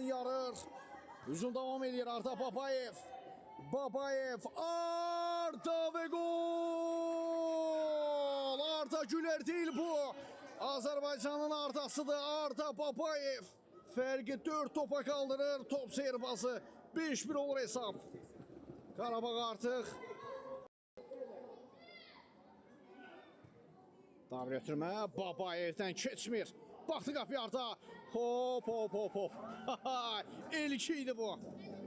Yarır. Hücum devam ediyor. Arda Babayev. Babayev. Arda ve gol. Arda Güler değil bu. Azerbaycan'ın Arda'sıdır. Arda Babayev. Fərqi 4 topa kaldırır. Top seyrbazı. 5-1 olur hesap. Qarabağ artıq. Davir ötürmə. Babayevdən keçmir. Baxdı qapıya Arda. Hop hop hop hop. İlki idi bu.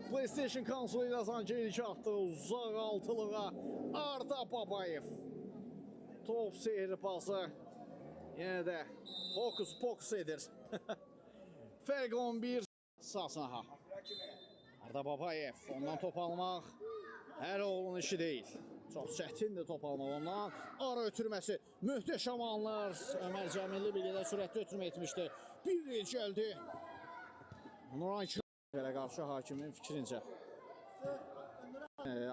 PlayStation konsolu ilə sanki ilki atdı. Uzaq altılığa. Arda Babayev. Top seyrbazı. Yenə də hokus pokus edir. Fərq 11. Sasnaha. Arda Babayev. Ondan top almaq hər oğlun işi deyil. Çox çətindir top almaq ondan. Ara ötürməsi. Möhtəşəm anlar. Ömər Cəmilli bir qədər sürətli ötürmə etmişdi. Bir reç gəldi. Nuran Kirəyə qarşı hakimin fikrincə.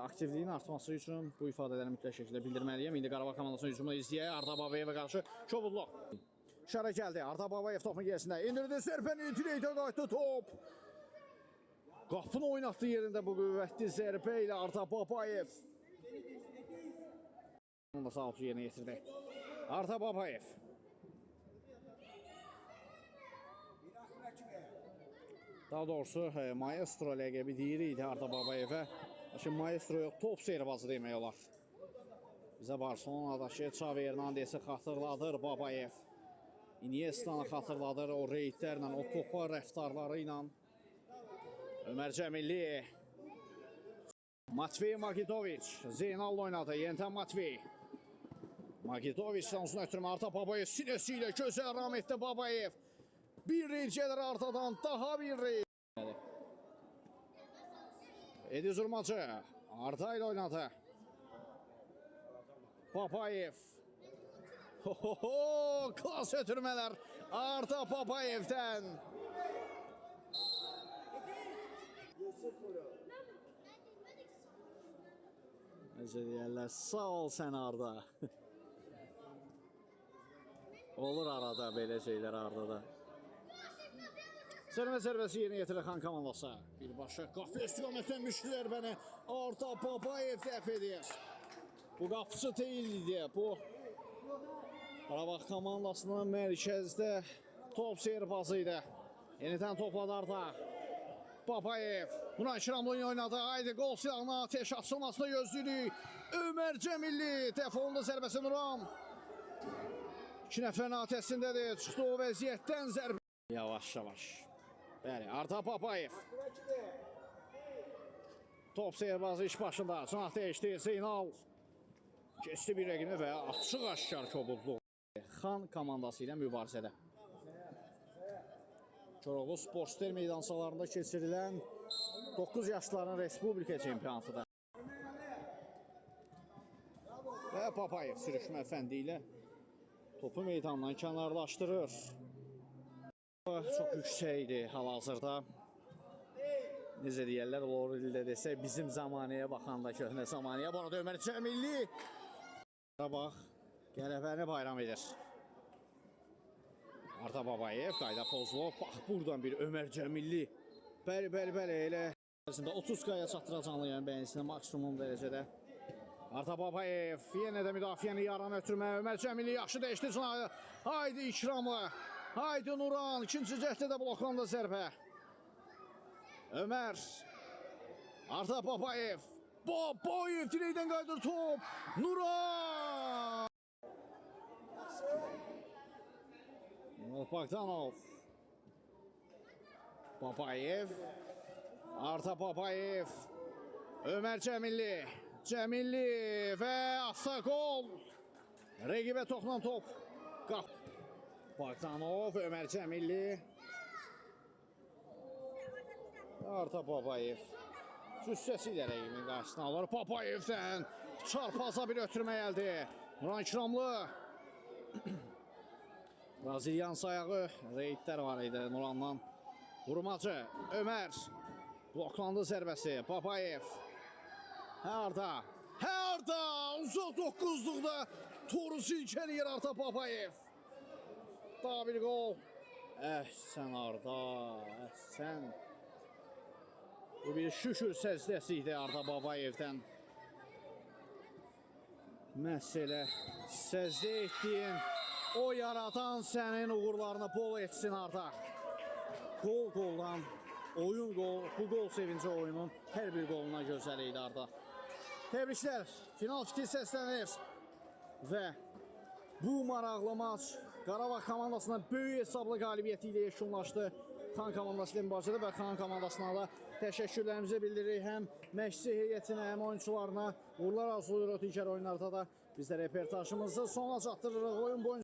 Aktivliyin artması üçün bu ifadələri mütləq şəkildə bildirməliyəm. İndi Qarabağ komandasının hücumunu izləyək. Arda Babayevə qarşı kobudluq. Şərə gəldi. Arda Babayev topun gerisində. İndirdi zərbəni. Dirəkdən qayıtdı top. Qapını oynatdı yerində bu qüvvətli zərbə ilə Arda Babayev. Onu da sağ olsun yerinə getirdi. Arda Babayev. Daha doğrusu maestro ləqəbi deyirdi Arda Babayevə. Lakin maestro yox, top seyrbazı demək olar. Bizə Barcelona'dakı Xavi Hernandezi xatırladır Babayev. Iniesta'nı xatırladır o reydlərlə, o topa rəftarları ilə. Ömər Cəmilli. Matvey Magidoviç. Zeynal oynadı. Yentən Matvey. Magidoviç'dən uzun ötürmə Arda Babayev sinəsi ilə gözəl rahmetli Babayev. Bir reyd gəlir Arda'dan. Daha bir reyd. Ediz Urmacı. Arda ilə oynadı. Babayev. Klas ötürmələr Arda Babayev'dən. Necə deyərlər, sağ ol sən Arda. Olur arada belə şeylər Arda'da. Sərmə zərbəsi yerinə yetirir Xan komandası. Birbaşa qapı istiqamətdən müşkülər bəni Arda Babayev dəf edir. Bu qapısı deyildi. Bu Qarabağ komandasının mərkəzdə top seyrbazı idi. Yenidən topladı Arda. Babayev. Nuran Kiramlı oynadı. Haydi qol silahına ateş açılmasını gözləyirik. Ömər Cəmilli. Dəf olundu zərbəsi Nuran. 2 nəfərin atəsindədir. Çıxdı o vəziyyətdən zərbə. Yavaş yavaş. Bəli, Arda Babayev. Top seyrbazı iş başında. Sınaq değişdi. Zeynal. Keçdi bir rəqimi və açıq aşkar kobudluq. Xan komandası ilə mübarizədə. Koroğlu Sportster meydançalarında keçirilən 9 yaşların Respublika çempionatıdır. Və Babayev sürüşmə fəndi ilə topu meydandan kənarlaşdırır. Çox yüksəkdir hal-hazırda. Necə deyərlər, olur ildə desək, bizim zamanəyə baxanda köhnə zamanəyə. Bu arada Ömər Cəmilli. Qarabağ qələbəni bayram edir. Arda Babayev qayda pozulub. Bax, buradan bir Ömər Cəmilli. Bəli, elə 30K-ya çatdıracaqlıyam bəyənisinə maksimum dərəcədə. Arda Babayev yenə də müdafiəni yaran ötürmə. Ömər Cəmilli yaxşı dəyişdi. Haydi İkramlı. Haydi Nuran. İkinci cəhdə də bloklandı zərbə. Ömər. Arda Babayev. Babayev dirəkdən qaydır top. Nuran. Bogdanov. Babayev. Arda Babayev. Ömər Cəmilli. Cəmilli və atsa gol. Rəqibə toxunan top. Bogdanov, Ömər Cəmilli. Arda Babayev. Cüssəsi ilə rəqibin qarşısına alır. Babayevdən çarpaza bir ötürmə gəldi. Nuran Kiramlı. Brazilyan sayağı reydlər var idi Nurandan. Vurmacı, Ömər. Bloklandı zərbəsi. Babayev. Arda. Uzaq 9-luqda toru silkələyir Arda Babayev. Daha bir gol. Əhsən Arda, əhsən. Bu bir şükür səzdəsi idi Arda Babayevdən. Məsələ səzdə etdiyin o yaradan sənin uğurlarını bol etsin Arda. Gol goldan, oyun gol, bu gol sevinci oyunun hər bir qoluna gözəl idi Arda. Təbriklər, final fikir səslənir və bu maraqlı maç Qarabağ komandasına böyük hesablı qalibiyyəti ilə yekunlaşdı. Xan komandası ilə mübarizədə və Xan komandasına da təşəkkürlərimizi bildiririk. Həm məşqçi heyətinə, həm oyunçularına uğurlar arzulayırıq. Digər oyunlarda da biz də reportajımızı sona çatdırırıq. Oyun boyunca